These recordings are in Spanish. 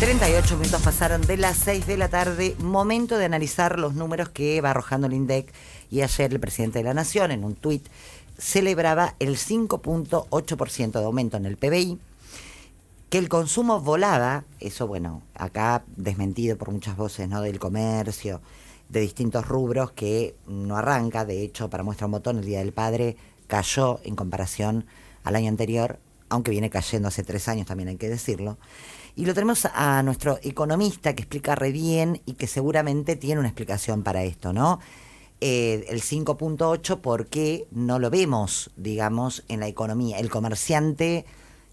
38 minutos pasaron de las 6 de la tarde, momento de analizar los números que va arrojando el INDEC. Y ayer el presidente de la Nación, en un tuit, celebraba el 5.8% de aumento en el PBI, que el consumo volaba, eso bueno, acá desmentido por muchas voces, ¿no?, del comercio, de distintos rubros, que no arranca. De hecho, para muestra un botón, el Día del Padre cayó en comparación al año anterior, aunque viene cayendo hace 3 años, también hay que decirlo. Y lo tenemos a nuestro economista, que explica re bien y que seguramente tiene una explicación para esto, ¿no? El 5.8, ¿por qué no lo vemos, digamos, en la economía? El comerciante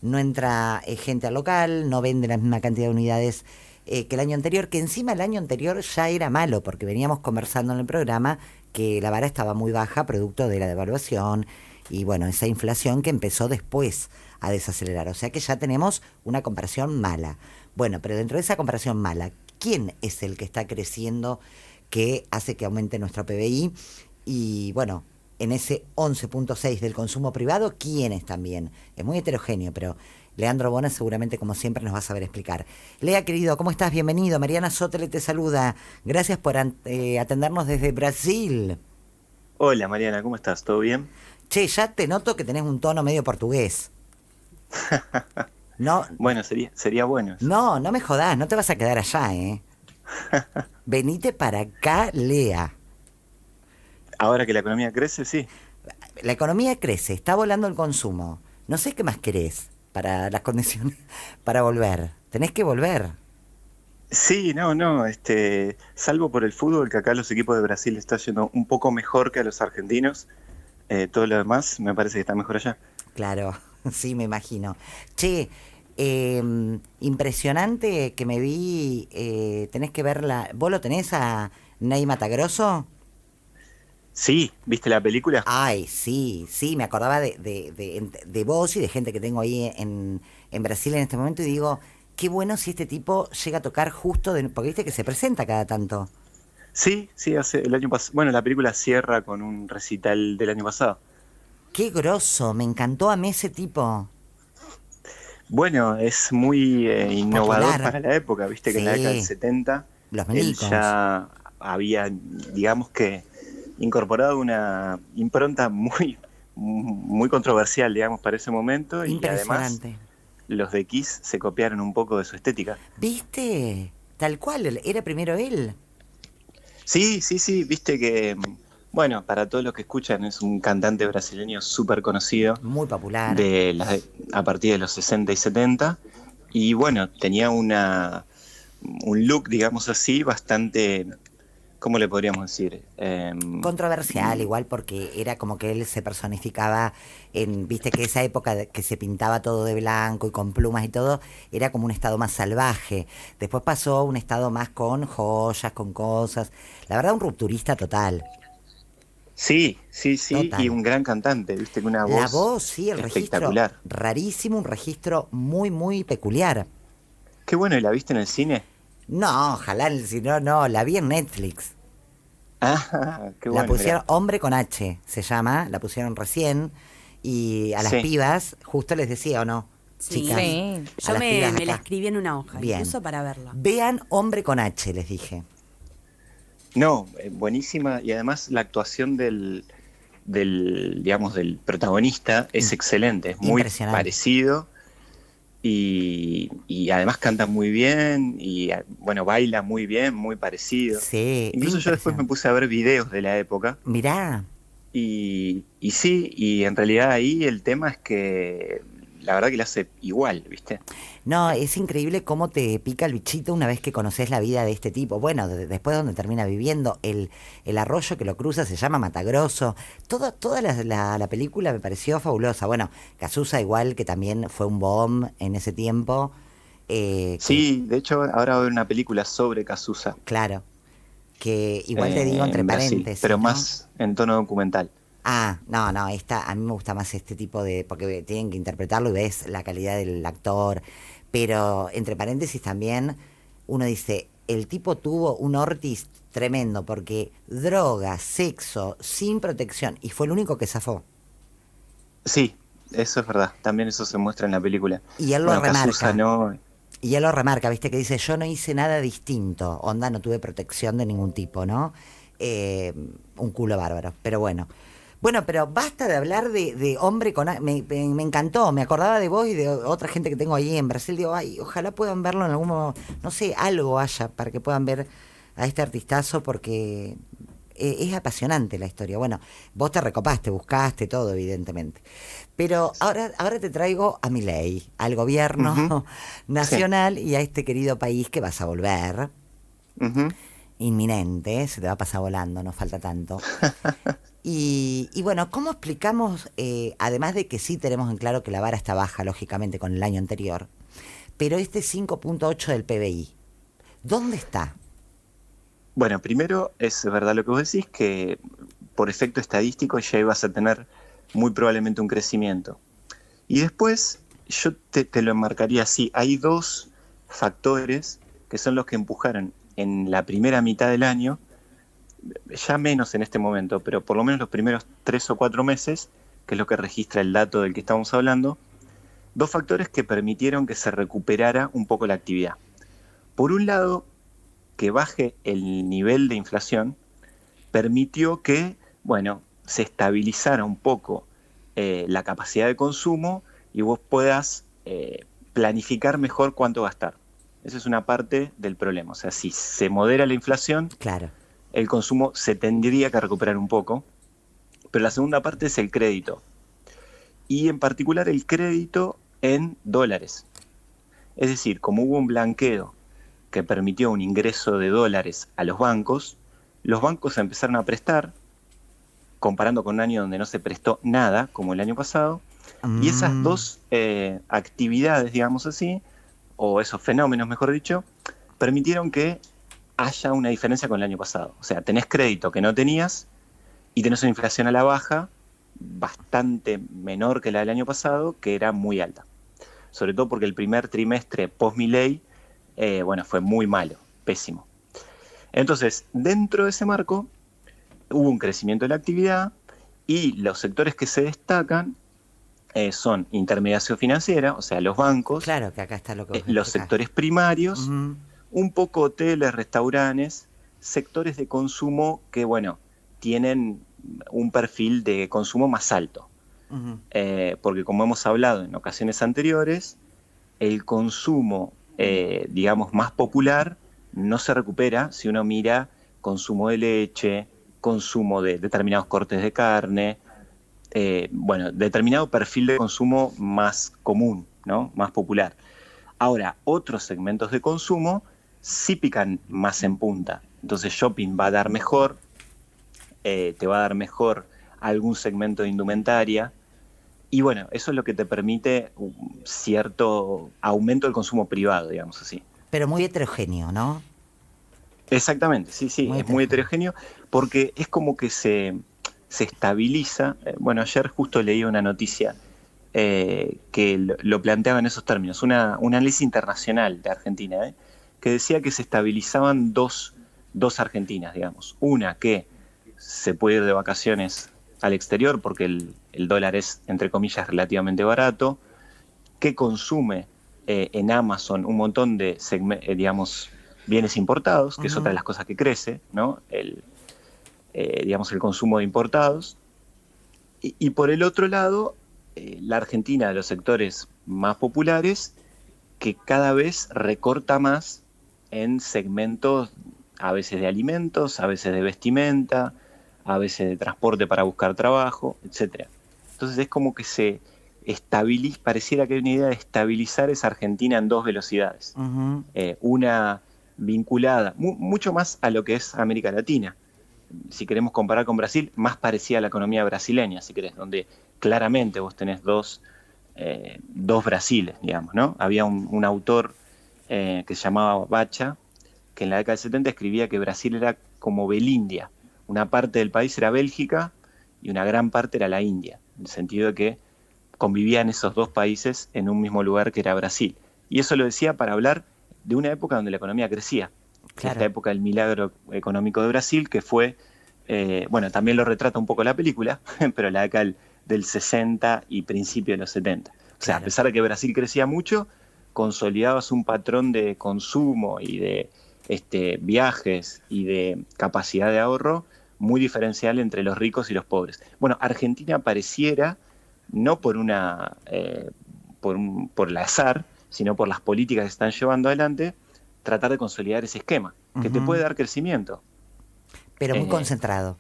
no entra gente al local, no vende la misma cantidad de unidades que el año anterior, que encima el año anterior ya era malo, porque veníamos conversando en el programa que la vara estaba muy baja, producto de la devaluación y bueno, esa inflación que empezó después a desacelerar. O sea que ya tenemos una comparación mala. Bueno, pero dentro de esa comparación mala, ¿quién es el que está creciendo, que hace que aumente nuestro PBI? Y bueno, en ese 11.6 del consumo privado, ¿quiénes también? Es muy heterogéneo, pero Leandro Bona seguramente, como siempre, nos va a saber explicar. Lea, querido, ¿cómo estás? Bienvenido. Mariana Sotele te saluda. Gracias por atendernos desde Brasil. Hola Mariana, ¿cómo estás? ¿Todo bien? Che, ya te noto que tenés un tono medio portugués. No, Bueno, sería bueno eso. no me jodás, no te vas a quedar allá, ¿eh? Venite para acá, Lea. Ahora que la economía crece, sí. La economía crece, está volando el consumo. No sé qué más querés para las condiciones, para volver. Tenés que volver. Sí, no, salvo por el fútbol, que acá los equipos de Brasil están yendo un poco mejor que a los argentinos, todo lo demás me parece que está mejor allá. Claro, sí, me imagino. Che, impresionante que me vi, tenés que verla. ¿Vos lo tenés a Ney Matagrosso? Sí, ¿viste la película? Ay, sí, me acordaba de vos y de gente que tengo ahí en Brasil en este momento, y digo, qué bueno si este tipo llega a tocar justo, porque viste que se presenta cada tanto. Sí, hace el año pasado. Bueno, la película cierra con un recital del año pasado. Qué grosso, me encantó, amé ese tipo. Bueno, es muy innovador Popular, para la época, viste que en la década del sí, 70 los él milicos. ya había, digamos que, incorporado una impronta muy controversial, digamos, para ese momento, y además Impresionante. los de Kiss se copiaron un poco de su estética. ¿Viste? Tal cual, era primero él. Sí, viste que, bueno, para todos los que escuchan, es un cantante brasileño súper conocido Muy popular. a partir de los 60 y 70, y bueno, tenía un look, digamos así, bastante, ¿cómo le podríamos decir? Controversial igual, porque era como que él se personificaba viste que esa época que se pintaba todo de blanco y con plumas y todo, era como un estado más salvaje. Después pasó a un estado más con joyas, con cosas. La verdad, un rupturista total, Sí, y total. un gran cantante, viste, con una La voz voz, sí, el registro espectacular. rarísimo, un registro muy, muy peculiar. Qué bueno, ¿y la viste en el cine? No, ojalá, si no, no, la vi en Netflix. Ah, qué La bueno, pusieron, mirá. Hombre con H se llama, la pusieron recién, y a las Sí, pibas, justo les decía, ¿o no? Chicas, Sí, Sí. a yo las me, pibas me la acá. escribí en una hoja, Bien. incluso para verla. Vean Hombre con H, les dije. no, buenísima, y además la actuación digamos, del protagonista es excelente, es muy Impresionante. parecido, y además canta muy bien, y bueno, baila muy bien, muy parecido. Sí, Incluso yo después me impresionante. puse a ver videos de la época. Mirá, Y sí, y en realidad ahí el tema es que la verdad que lo hace igual, ¿viste? no, es increíble cómo te pica el bichito una vez que conoces la vida de este tipo. Bueno, después donde termina viviendo, el arroyo que lo cruza se llama Matagrosso. Toda la película me pareció fabulosa. Bueno, Cazuza igual, que también fue un boom en ese tiempo. Que, Sí, de hecho ahora va a haber una película sobre Cazuza claro, que igual te digo entre en Brasil, pero paréntesis, ¿no? más en tono documental. Ah, no, a mí me gusta más este tipo de, porque tienen que interpretarlo y ves la calidad del actor, pero entre paréntesis también uno dice, el tipo tuvo un Ortiz tremendo, porque droga, sexo, sin protección, y fue el único que zafó, Sí, eso es verdad, también eso se muestra en la película. y él lo Bueno, Cazuza remarca. no, Y él lo remarca, viste, que dice, yo no hice nada distinto, onda, no tuve protección de ningún tipo, ¿no? Un culo bárbaro, pero bueno. Bueno, pero basta de hablar de hombre con... Me encantó, me acordaba de vos y de otra gente que tengo ahí en Brasil. Digo, ay, ojalá puedan verlo en algún momento, no sé, algo haya para que puedan ver a este artistazo porque es apasionante la historia. Bueno, vos te recopaste, buscaste todo, evidentemente. Pero ahora te traigo a Milei, al Ujú, gobierno sí. nacional y a este querido país que vas a volver, Ujú. inminente, se te va a pasar volando, no falta tanto. Y bueno, ¿cómo explicamos, además de que sí tenemos en claro que la vara está baja, lógicamente, con el año anterior, pero este 5,8 del PBI, ¿dónde está? Bueno, primero es verdad lo que vos decís, que por efecto estadístico ya ibas a tener muy probablemente un crecimiento. Y después yo te lo enmarcaría así. Hay dos factores que son los que empujaron en la primera mitad del año, ya menos en este momento, pero por lo menos los primeros 3 o 4 meses, que es lo que registra el dato del que estamos hablando, dos factores que permitieron que se recuperara un poco la actividad. Por un lado, que baje el nivel de inflación permitió que, bueno, se estabilizara un poco la capacidad de consumo y vos puedas planificar mejor cuánto gastar. Esa es una parte del problema. O sea, si se modera la inflación, Claro. el consumo se tendría que recuperar un poco. Pero la segunda parte es el crédito. Y en particular el crédito en dólares. Es decir, como hubo un blanqueo que permitió un ingreso de dólares a los bancos empezaron a prestar, comparando con un año donde no se prestó nada, como el año pasado, y esas Mm, dos actividades, digamos así, o esos fenómenos, mejor dicho, permitieron que haya una diferencia con el año pasado. O sea, tenés crédito que no tenías y tenés una inflación a la baja bastante menor que la del año pasado, que era muy alta. Sobre todo porque el primer trimestre post-Milei, bueno, fue muy malo, pésimo. Entonces, dentro de ese marco, hubo un crecimiento de la actividad y los sectores que se destacan son intermediación financiera, o sea, los bancos, claro que acá está lo que vos los explicás. sectores primarios, Ujú, un poco hoteles, restaurantes, sectores de consumo que, bueno, tienen un perfil de consumo más alto. ujú. Porque como hemos hablado en ocasiones anteriores, el consumo, digamos, más popular no se recupera si uno mira consumo de leche, consumo de determinados cortes de carne, bueno, determinado perfil de consumo más común, ¿no? Más popular. Ahora, otros segmentos de consumo sí pican más en punta. Entonces, shopping va a dar mejor, te va a dar mejor algún segmento de indumentaria. Y bueno, eso es lo que te permite un cierto aumento del consumo privado, digamos así. Pero muy heterogéneo, ¿no? Exactamente, sí, sí, Muy es muy heterogéneo. heterogéneo porque es como que se estabiliza. Bueno, ayer justo leí una noticia que lo planteaba en esos términos, un análisis internacional de Argentina, que decía que se estabilizaban dos Argentinas, digamos. Una que se puede ir de vacaciones al exterior porque el dólar es, entre comillas, relativamente barato, que consume en Amazon un montón de, digamos, bienes importados, que es otra de Ujú. las cosas que crece, ¿no? Digamos, el consumo de importados. Y por el otro lado, la Argentina de los sectores más populares, que cada vez recorta más en segmentos, a veces de alimentos, a veces de vestimenta, a veces de transporte para buscar trabajo, etcétera. Entonces es como que se estabiliza, pareciera que hay una idea de estabilizar esa Argentina en dos velocidades. Ujú. Una vinculada mucho más a lo que es América Latina, si queremos comparar con Brasil, más parecida a la economía brasileña, si querés, donde claramente vos tenés dos Brasiles, digamos, ¿no? Había un autor que se llamaba Bacha, que en la década del 70 escribía que Brasil era como Belindia. Una parte del país era Bélgica y una gran parte era la India, en el sentido de que convivían esos dos países en un mismo lugar que era Brasil. Y eso lo decía para hablar de una época donde la economía crecía, esta Claro. época del milagro económico de Brasil, que fue, bueno, también lo retrata un poco la película, pero la década del 60 y principio de los 70. O sea, a Claro. pesar de que Brasil crecía mucho, consolidabas un patrón de consumo y de viajes y de capacidad de ahorro muy diferencial entre los ricos y los pobres. Bueno, Argentina pareciera, no por por el azar, sino por las políticas que están llevando adelante, tratar de consolidar ese esquema, que te puede dar crecimiento. Pero muy concentrado.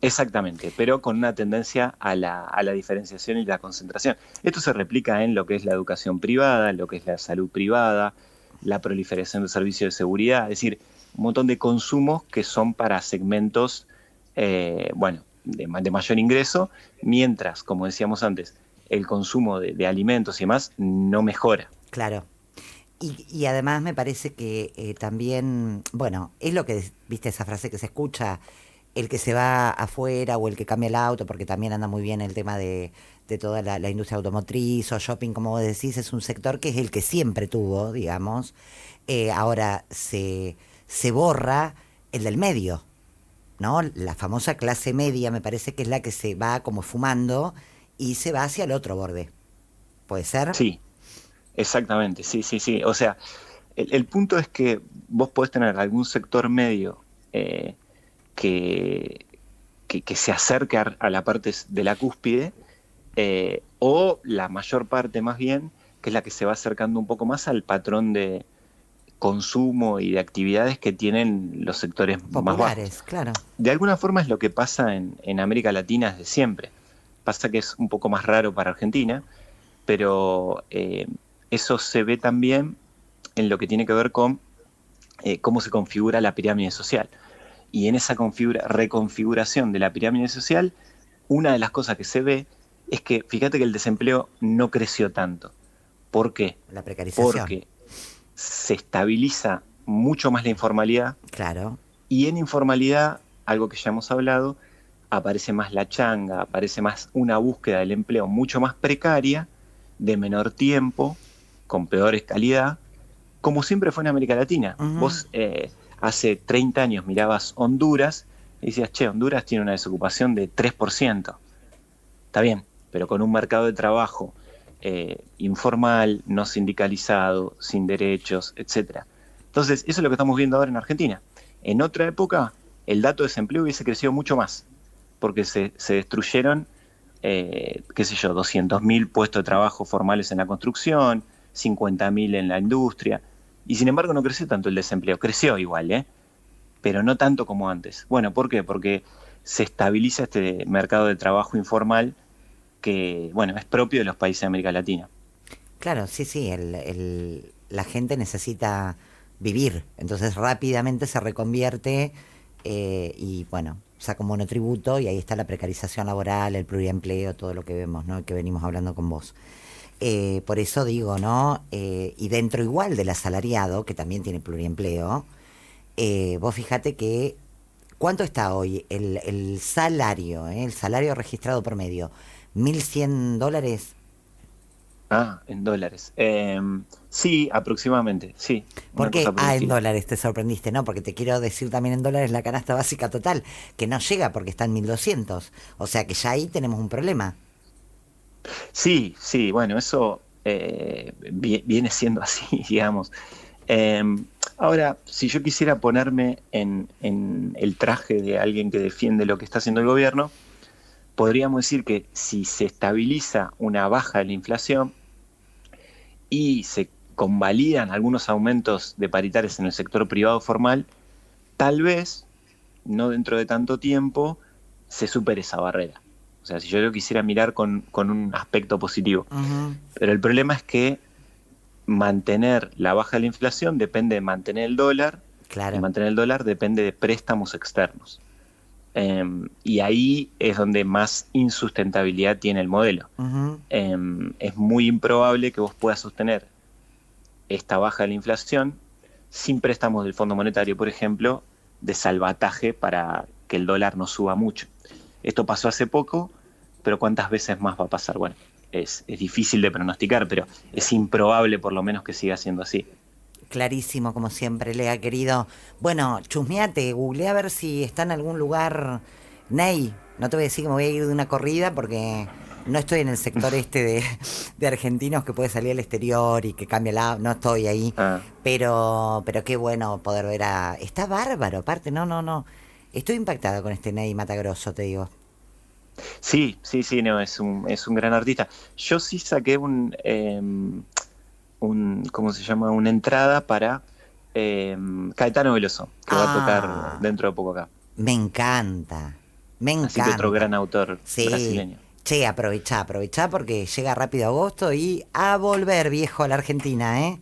Exactamente, pero con una tendencia a la diferenciación y la concentración. Esto se replica en lo que es la educación privada, en lo que es la salud privada, la proliferación de servicios de seguridad, es decir, un montón de consumos que son para segmentos, de mayor ingreso, mientras, como decíamos antes, el consumo de alimentos y demás no mejora. Claro. Y además me parece que también, bueno, es lo que, viste esa frase que se escucha, el que se va afuera o el que cambia el auto, porque también anda muy bien el tema de toda la industria automotriz o shopping, como vos decís, es un sector que es el que siempre tuvo, digamos. Ahora se borra el del medio, ¿no? La famosa clase media me parece que es la que se va como fumando y se va hacia el otro borde. ¿Puede ser? Sí, exactamente, sí, sí, sí. O sea, el punto es que vos podés tener algún sector medio que, que se acerque a la parte de la cúspide, o la mayor parte más bien, que es la que se va acercando un poco más al patrón de consumo y de actividades que tienen los sectores más Populares, bajos. claro. De alguna forma es lo que pasa en América Latina desde siempre. Pasa que es un poco más raro para Argentina, pero eso se ve también en lo que tiene que ver con cómo se configura la pirámide social. Y en esa reconfiguración de la pirámide social, una de las cosas que se ve es que, fíjate que el desempleo no creció tanto. ¿Por qué? La precarización. Porque se estabiliza mucho más la informalidad. Claro. Y en informalidad, algo que ya hemos hablado, aparece más la changa, aparece más una búsqueda del empleo mucho más precaria, de menor tiempo, con peor calidad, como siempre fue en América Latina. Vos hace 30 años mirabas Honduras y decías, che, Honduras tiene una desocupación de 3%. Está bien, pero con un mercado de trabajo informal, no sindicalizado, sin derechos, etc. Entonces, eso es lo que estamos viendo ahora en Argentina. En otra época, el dato de desempleo hubiese crecido mucho más, porque se destruyeron, qué sé yo, 200.000 puestos de trabajo formales en la construcción, 50.000 en la industria, y sin embargo no creció tanto el desempleo. Creció igual, pero no tanto como antes. Bueno, ¿por qué? Porque se estabiliza este mercado de trabajo informal que, bueno, es propio de los países de América Latina. Claro, sí, sí, la gente necesita vivir, entonces rápidamente se reconvierte y bueno, saca un monotributo y ahí está la precarización laboral, el pluriempleo, todo lo que vemos, ¿no? Que venimos hablando con vos. Por eso digo, ¿no? Y dentro igual del asalariado, que también tiene pluriempleo, vos fíjate que, ¿cuánto está hoy el salario, el salario registrado promedio? $1.100. Ah, en dólares. Sí, aproximadamente, sí. ¿Por Una qué? cosa por el En estilo. dólares te sorprendiste, ¿no? Porque te quiero decir también en dólares la canasta básica total, que no llega porque está en 1.200. O sea que ya ahí tenemos un problema. Sí, sí, bueno, eso viene siendo así, digamos. Eh, Ahora, si yo quisiera ponerme en el traje de alguien que defiende lo que está haciendo el gobierno, podríamos decir que si se estabiliza una baja de la inflación y se convalidan algunos aumentos de paritarias en el sector privado formal, tal vez, no dentro de tanto tiempo, se supere esa barrera. O sea, si yo lo quisiera mirar con un aspecto positivo. Ujú. Pero el problema es que mantener la baja de la inflación depende de mantener el dólar, y Claro. mantener el dólar depende de préstamos externos. Y ahí es donde más insustentabilidad tiene el modelo. Ujú. Es muy improbable que vos puedas sostener esta baja de la inflación sin préstamos del Fondo Monetario, por ejemplo, de salvataje para que el dólar no suba mucho. Esto pasó hace poco, pero ¿cuántas veces más va a pasar? Bueno, es difícil de pronosticar, pero es improbable por lo menos que siga siendo así. Clarísimo, como siempre, Lea, querido. Bueno, chusmeate, googleé a ver si está en algún lugar. Ney, no te voy a decir que me voy a ir de una corrida porque No estoy en el sector de argentinos que puede salir al exterior y que cambia no estoy ahí, Ah, pero qué bueno poder ver está bárbaro, aparte, no. Estoy impactada con este Ney Matagrosso, te digo. sí, sí, sí, no, es un gran artista. Yo sí saqué ¿cómo se llama? Una entrada para Caetano Veloso, que va a tocar Ah, dentro de poco acá. me encanta, me Así que otro encanta. gran autor Sí, brasileño. che, aprovechá porque llega rápido agosto y a volver, viejo, a la Argentina, ¿eh?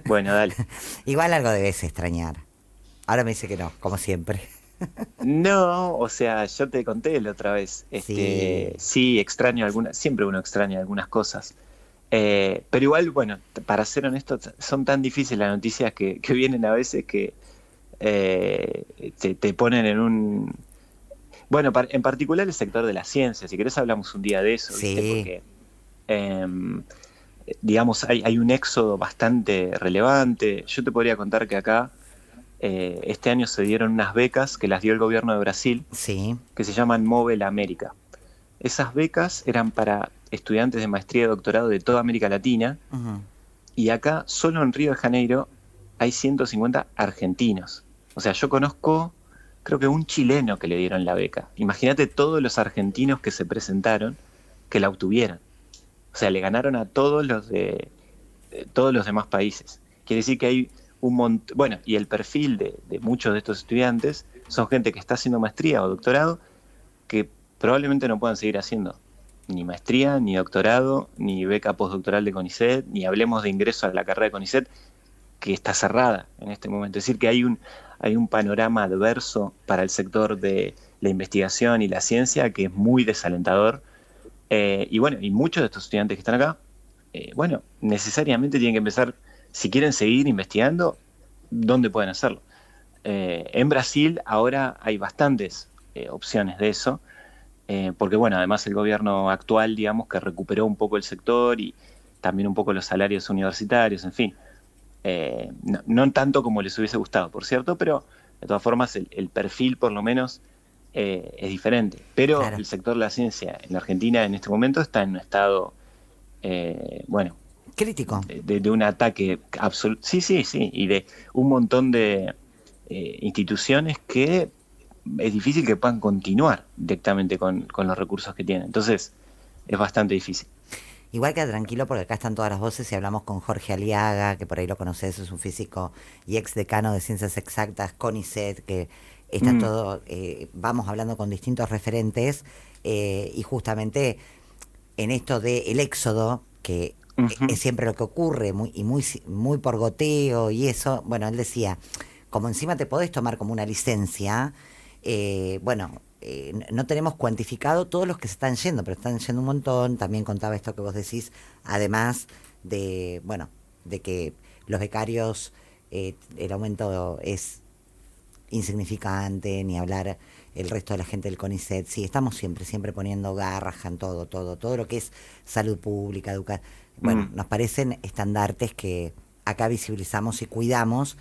Bueno, dale. Igual algo debes extrañar. Ahora me dice que no, como siempre. No, o sea, yo te conté la otra vez, Sí, sí, extraño algunas, siempre uno extraña algunas cosas. Pero igual, bueno, para ser honesto, son tan difíciles las noticias que vienen a veces que te ponen en un... Bueno, en particular el sector de la ciencia, si querés hablamos un día de eso, ¿viste? sí. Porque, em, digamos, hay un éxodo bastante relevante. Yo te podría contar que acá este año se dieron unas becas que las dio el gobierno de Brasil, Sí. que se llaman Móvel América. Esas becas eran para estudiantes de maestría y doctorado de toda América Latina, Ujú. y acá, solo en Río de Janeiro, hay 150 argentinos. O sea, yo conozco, creo que un chileno que le dieron la beca. Imagínate todos los argentinos que se presentaron que la obtuvieron. O sea, le ganaron a todos los de todos los demás países. Quiere decir que hay un montón, bueno, y el perfil de muchos de estos estudiantes son gente que está haciendo maestría o doctorado que probablemente no puedan seguir haciendo ni maestría, ni doctorado, ni beca postdoctoral de CONICET, ni hablemos de ingreso a la carrera de CONICET, que está cerrada en este momento. Es decir, que hay un panorama adverso para el sector de la investigación y la ciencia que es muy desalentador. Y bueno, y muchos de estos estudiantes que están acá, bueno, necesariamente tienen que empezar, si quieren seguir investigando, ¿dónde pueden hacerlo? En Brasil ahora hay bastantes opciones de eso, porque bueno, además el gobierno actual, digamos, que recuperó un poco el sector y también un poco los salarios universitarios, en fin. No tanto como les hubiese gustado, por cierto, pero de todas formas el perfil por lo menos es diferente. Pero Claro. el sector de la ciencia en la Argentina en este momento está en un estado, bueno, Crítico. de un ataque absoluto, sí, sí, sí, y de un montón de instituciones que es difícil que puedan continuar directamente con los recursos que tienen. Entonces, es bastante difícil. Igual queda tranquilo porque acá están todas las voces y hablamos con Jorge Aliaga, que por ahí lo conoces, es un físico y ex decano de Ciencias Exactas, CONICET, que está Mm, todo, vamos hablando con distintos referentes y justamente en esto del éxodo, que ujú, es siempre lo que ocurre, muy por goteo y eso, bueno, él decía, como encima te podés tomar como una licencia, bueno, no tenemos cuantificado todos los que se están yendo, pero están yendo un montón. También contaba esto que vos decís, además de, bueno, de que los becarios, el aumento es insignificante, ni hablar el resto de la gente del CONICET. Sí, estamos siempre poniendo garras en todo lo que es salud pública, educación. Bueno, mm. nos parecen estandartes que acá visibilizamos y cuidamos,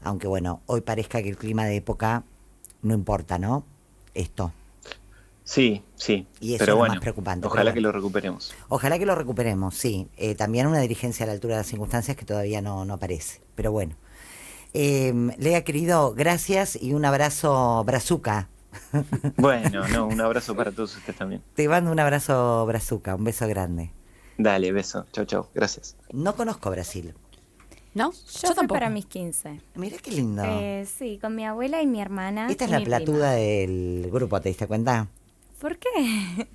aunque bueno, hoy parezca que el clima de época no importa, ¿no? Esto. Sí, sí, Y eso pero es lo más bueno, preocupante, pero ojalá que bueno. lo recuperemos. Ojalá que lo recuperemos, sí. También una dirigencia a la altura de las circunstancias que todavía no aparece. Pero bueno. Lea, querido, gracias y un abrazo brazuca. Bueno, no, un abrazo para todos ustedes también. Te mando un abrazo brazuca, un beso grande. Dale, beso. Chau, chau. Gracias. No conozco Brasil. ¿No? Yo fui tampoco. para mis 15. Mira qué lindo. Sí, con mi abuela y mi hermana. Esta es y la mi platuda prima. del grupo, ¿te diste cuenta? ¿Por qué?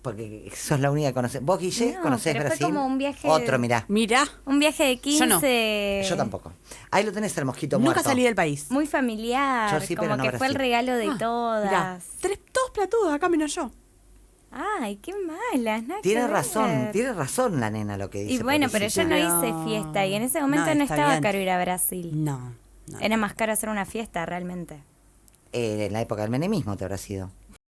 Porque sos la única que conoces. ¿Vos, Guille, No, conocés pero fue Brasil? como un viaje. Otro, mirá. Mirá, Un viaje de 15. Yo no. Yo tampoco. Ahí lo tenés, el mosquito nunca muerto. salí del país. Muy familiar. Yo sí, pero como no que fue el Brasil. regalo de Mirá, todas. todos platudos, acá menos yo. Ay, qué malas. Nada Tiene que razón, ver. tiene razón la nena lo que dice. Y bueno, pero yo pobrecita. no hice fiesta y en ese momento No, no, está estaba bien. caro ir a Brasil. No. Era más caro hacer una fiesta realmente. En la época del menemismo te habrá sido.